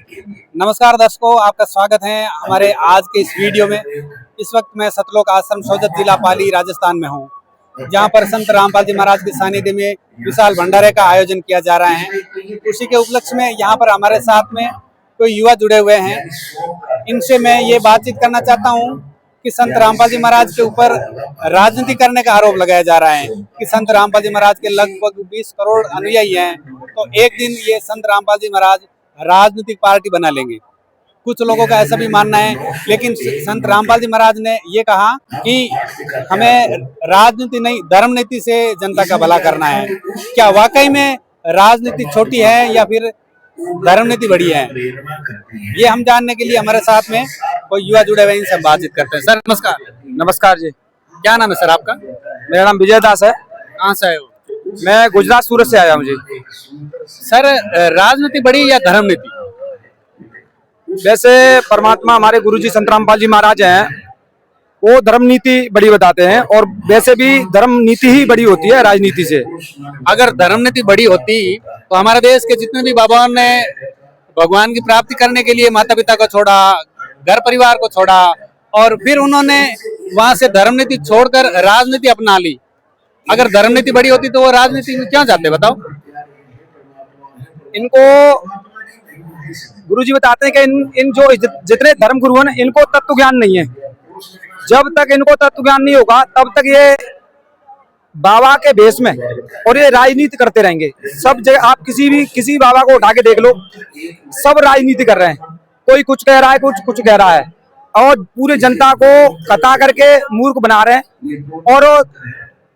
नमस्कार दर्शकों, आपका स्वागत है हमारे आज के इस वीडियो में। इस वक्त मैं सतलोक आश्रम सोजत जिला पाली राजस्थान में हूँ, जहाँ पर संत रामपाल जी महाराज के सानिध्य में विशाल भंडारे का आयोजन किया जा रहा है। उसी के उपलक्ष्य में यहाँ पर हमारे साथ में कोई युवा जुड़े हुए हैं। इनसे मैं ये बातचीत करना चाहता हूँ कि संत रामपाल जी महाराज के ऊपर राजनीति करने का आरोप लगाया जा रहा है कि संत रामपाल जी महाराज के लगभग 20 करोड़ अनुयायी हैं, तो एक दिन ये संत रामपाल जी महाराज राजनीतिक पार्टी बना लेंगे। कुछ लोगों का ऐसा भी मानना है, लेकिन संत रामपाल जी महाराज ने ये कहा कि हमें राजनीति नहीं, धर्म नीति से जनता का भला करना है। क्या वाकई में राजनीति छोटी है या फिर धर्म नीति बड़ी है? ये हम जानने के लिए हमारे साथ में कोई युवा जुड़े हुए, इनसे बातचीत करते हैं। सर नमस्कार। नमस्कार जी। क्या नाम है सर आपका? मेरा नाम विजय दास है। कहाँ से आए हो? मैं गुजरात सूरत से आया हूँ जी। सर राजनीति बड़ी या धर्म नीति? वैसे परमात्मा हमारे गुरुजी संत रामपाल जी महाराज हैं, वो धर्म नीति बड़ी बताते हैं, और वैसे भी धर्म नीति ही बड़ी होती है राजनीति से। अगर धर्म नीति बड़ी होती तो हमारे देश के जितने भी बाबाओं ने भगवान की प्राप्ति करने के लिए माता पिता को छोड़ा, घर परिवार को छोड़ा, और फिर उन्होंने वहां से धर्म नीति छोड़कर राजनीति अपना ली। अगर धर्म नीति बड़ी होती तो वो राजनीति में क्यों जाते, बताओ? इनको गुरुजी बताते हैं कि इन जो जितने धर्म गुरु हैं, इनको तत्व ज्ञान नहीं है। जब तक इनको तत्व ज्ञान नहीं होगा तब तक ये बाबा के भेष में और ये राजनीति करते रहेंगे। सब जगह आप किसी बाबा को उठा के देख लो, सब राजनीति कर रहे हैं। कोई कुछ कह रहा है, कुछ कह रहा है, और पूरी जनता को कता करके मूर्ख बना रहे हैं और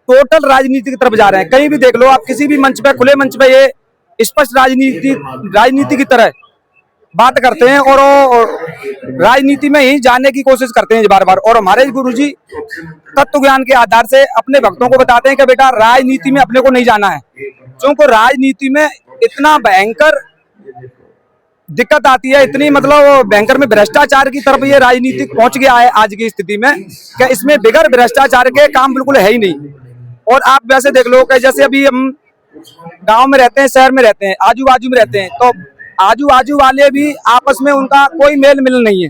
टोटल राजनीति की तरफ जा रहे हैं। कहीं भी देख लो आप, किसी भी मंच पे, खुले मंच पे ये स्पष्ट राजनीति की तरह बात करते हैं और राजनीति में ही जाने की कोशिश करते हैं बार बार। और हमारे गुरुजी तत्व ज्ञान के आधार से अपने भक्तों को बताते हैं कि बेटा राजनीति में अपने को नहीं जाना है, क्योंकि राजनीति में इतना भयंकर दिक्कत आती है, इतनी मतलब भयंकर में भ्रष्टाचार की तरफ ये राजनीति पहुंच गया है आज की स्थिति में, कि इसमें बिगड़ भ्रष्टाचार के काम बिल्कुल है ही नहीं। और आप वैसे देख लो कि जैसे अभी हम गांव में रहते हैं, शहर में रहते हैं, आजू बाजू में रहते हैं, तो आजू बाजू वाले भी आपस में उनका कोई मेल मिल नहीं है।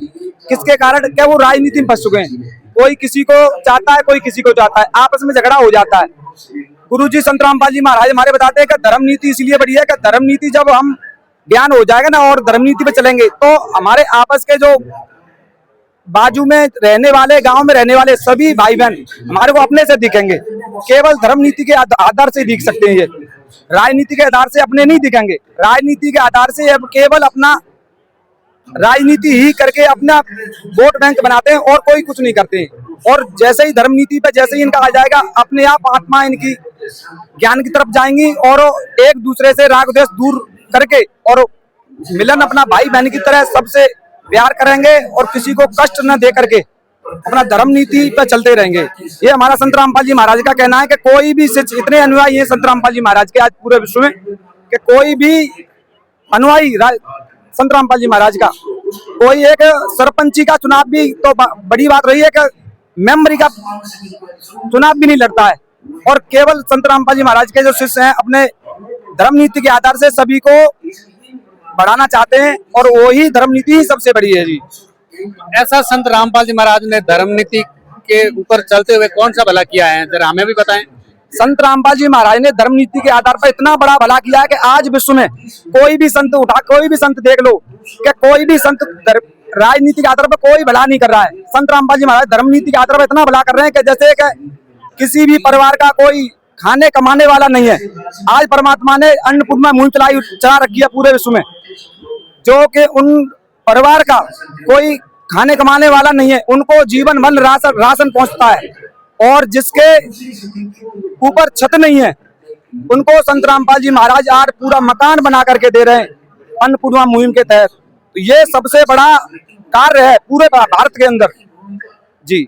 किसके कारण? क्या वो राजनीति में फंस चुके हैं। कोई किसी को चाहता है, कोई किसी को चाहता है, आपस में झगड़ा हो जाता है। गुरुजी संत रामपाल जी महाराज हमारे बताते हैं कि धर्म नीति इसलिए बड़ी है कि धर्म नीति जब हम ज्ञान हो जाएगा ना और धर्म नीति पे चलेंगे, तो हमारे आपस के जो बाजू में रहने वाले, गांव में रहने वाले सभी भाई बहन हमारे को अपने से दिखेंगे। केवल धर्म नीति के आधार से दिख सकते हैं। ये राजनीति के आधार से अपने नहीं दिखेंगे। राजनीति के आधार से अब केवल अपना राजनीति ही करके अपना वोट बैंक बनाते हैं और कोई कुछ नहीं करते हैं। और जैसे ही धर्म नीति पे जैसे ही इनका आ जाएगा, अपने आप आत्मा इनकी ज्ञान की तरफ जाएंगी और एक दूसरे से राग द्वेष दूर करके और मिलन अपना भाई बहन की तरह सबसे प्यार करेंगे और किसी को कष्ट न दे करके अपना धर्म नीति पे चलते रहेंगे। ये हमारा संत रामपाल जी महाराज का कहना है कि कोई भी इतने अनुयायी हैं संत रामपाल जी महाराज के आज पूरे विश्व में, कि कोई भी अनुयायी संत रामपाल जी महाराज का, कोई एक सरपंची का चुनाव भी तो बड़ी बात रही है कि मेंबरी का चुनाव भी नहीं लड़ता है। और केवल संत रामपाल जी महाराज के जो शिष्य हैं अपने धर्म नीति के आधार से सभी को बढ़ाना चाहते हैं, और वही धर्म नीति ही सबसे बड़ी है जी। ऐसा संत रामपाल जी महाराज ने धर्म नीति के ऊपर चलते हुए कौन सा भला किया है, जरा हमें भी बताएं। संत रामपाल जी महाराज ने धर्म नीति के आधार पर इतना बड़ा भला किया है कि आज विश्व में कोई भी संत उठा, कोई भी संत देख लो कि कोई भी संत राजनीति के आधार पर कोई भला नहीं कर रहा है। संत रामपाल जी महाराज धर्म नीति के आधार पर इतना भला कर रहे हैं कि जैसे कि किसी भी परिवार का कोई खाने कमाने वाला नहीं है। आज परमात्मा ने अन्नपूर्णा मुहिम चला रखी है पूरे विश्व में, जो कि उन परिवार का कोई खाने कमाने वाला नहीं है, उनको जीवन भर राशन पहुंचता है। और जिसके ऊपर छत नहीं है, उनको संत रामपाल जी महाराज आज पूरा मकान बना करके दे रहे हैं अन्नपूर्णा मुहिम के तहत। तो ये सबसे बड़ा कार्य है पूरे भारत के अंदर जी।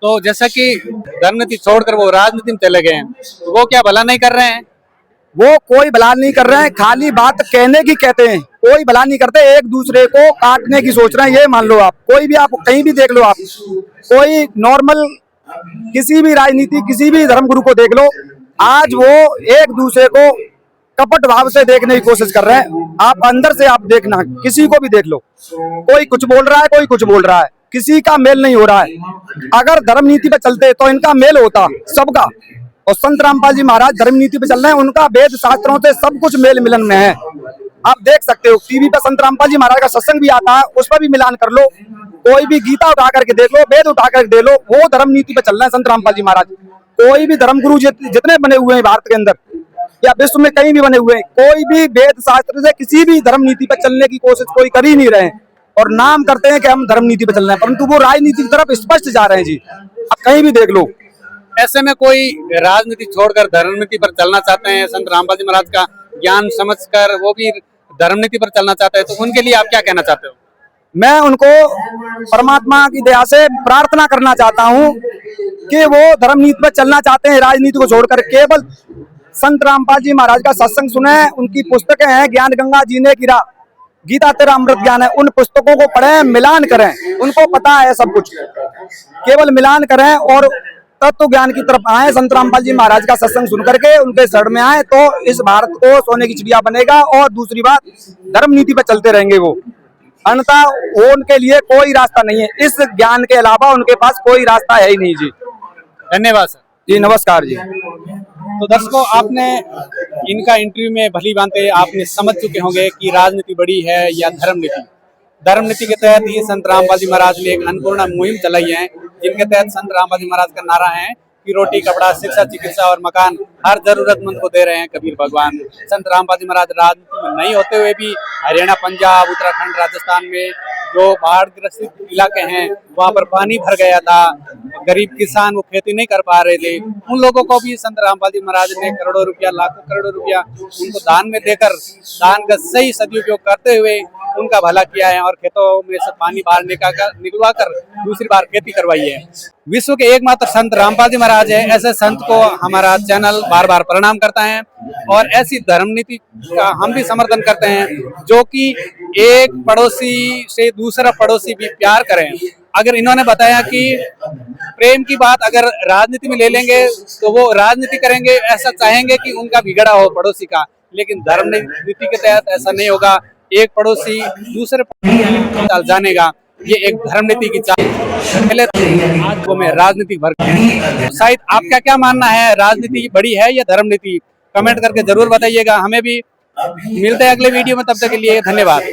तो जैसा कि धर्म नीति छोड़कर वो राजनीति में चले गए हैं, तो वो क्या भला नहीं कर रहे हैं? वो कोई भला नहीं कर रहे हैं, खाली बात कहने की कहते हैं, कोई भला नहीं करते, एक दूसरे को काटने की सोच रहे हैं। ये मान लो आप, कोई भी आप कहीं भी देख लो, आप कोई नॉर्मल किसी भी राजनीति, किसी भी धर्म गुरु को देख लो, आज वो एक दूसरे को कपट भाव से देखने की कोशिश कर रहे हैं। आप अंदर से आप देखना, किसी को भी देख लो, कोई कुछ बोल रहा है, कोई कुछ बोल रहा है, किसी का मेल नहीं हो रहा है। अगर धर्म नीति पे चलते तो इनका मेल होता सबका। और संत रामपाल जी महाराज धर्म नीति पे चल रहे हैं, उनका वेद शास्त्रों से सब कुछ मेल मिलन में है। आप देख सकते हो टीवी पे संत रामपाल जी महाराज का सत्संग भी आता है, उस पर भी मिलान कर लो। कोई भी गीता उठा करके देख लो, वेद उठा करके देख लो, वो धर्म नीति पे चल रहे हैं संत रामपाल जी महाराज। कोई भी धर्म गुरु जितने बने हुए हैं भारत के अंदर या विश्व में कहीं भी बने हुए हैं, कोई भी वेद शास्त्र से किसी भी धर्म नीति पर चलने की कोशिश कोई कर ही नहीं रहे हैं। और नाम करते हैं कि हम धर्म नीति पर चल रहे हैं, परंतु वो राजनीति की तरफ स्पष्ट जा रहे हैं जी। आप कहीं भी देख लो। ऐसे में कोई राजनीति छोड़कर धर्म नीति पर चलना चाहते हैं, संत रामपाल जी महाराज का ज्ञान समझकर वो भी धर्म नीति पर चलना चाहते हैं, तो उनके लिए आप क्या कहना चाहते हो? मैं उनको परमात्मा की दया से प्रार्थना करना चाहता हूं कि वो धर्म नीति पर चलना चाहते हैं, राजनीति को छोड़कर केवल संत रामपाल जी महाराज का सत्संग सुने। उनकी पुस्तकें हैं, ज्ञान गंगा जीने की राह, गीता तेरा अमृत ज्ञान है, उन पुस्तकों को पढ़ें, मिलान करें। उनको पता है सब कुछ, केवल मिलान करें और तत्व ज्ञान की तरफ आए। संत रामपाल जी महाराज का सत्संग सुन करके उनके शरण में आए तो इस भारत को सोने की चिड़िया बनेगा। और दूसरी बात, धर्म नीति पर चलते रहेंगे वो, अन्यथा वो उनके लिए कोई रास्ता नहीं है। इस ज्ञान के अलावा उनके पास कोई रास्ता है ही नहीं जी। धन्यवाद सर जी, नमस्कार जी। तो दर्शकों, आपने इनका इंटरव्यू में भली भांति आपने समझ चुके होंगे कि राजनीति बड़ी है या धर्म नीति। धर्म नीति के तहत ही संत रामपाल जी महाराज ने एक अन्नपूर्णा मुहिम चलाई है, जिनके तहत संत रामपाल जी महाराज का नारा है कि रोटी, कपड़ा, शिक्षा, चिकित्सा और मकान हर जरूरतमंद को दे रहे हैं कबीर भगवान। संत रामपाल जी महाराज राजनीति में नहीं होते हुए भी हरियाणा, पंजाब, उत्तराखंड, राजस्थान में जो बाढ़ ग्रसित इलाके हैं वहां पर पानी भर गया था, गरीब किसान वो खेती नहीं कर पा रहे थे, उन लोगों को भी संत रामपाल जी महाराज ने करोड़ों रुपया, लाखों करोड़ों रुपया उनको दान में देकर दान का सही सदुपयोग करते हुए उनका भला किया है और खेतों में से पानी बाहर निकलवा कर दूसरी बार खेती करवाई है। विश्व के एकमात्र संत रामपाल जी महाराज है। ऐसे संत को हमारा चैनल बार बार प्रणाम करता है और ऐसी धर्म नीति का हम भी समर्थन करते हैं जो कि एक पड़ोसी से दूसरा पड़ोसी भी प्यार करें। अगर इन्होंने बताया कि प्रेम की बात अगर राजनीति में ले लेंगे तो वो राजनीति करेंगे, ऐसा चाहेंगे कि उनका बिगड़ा हो पड़ोसी का, लेकिन धर्म नीति के तहत ऐसा नहीं होगा। एक पड़ोसी दूसरे चाल जानेगा, ये एक धर्म नीति की चाल। पहले आज वो में राजनीति भर शायद आपका क्या मानना है, राजनीति बड़ी है या धर्म नीति? कमेंट करके जरूर बताइएगा। हमें भी मिलते हैं अगले वीडियो में, तब तक के लिए धन्यवाद।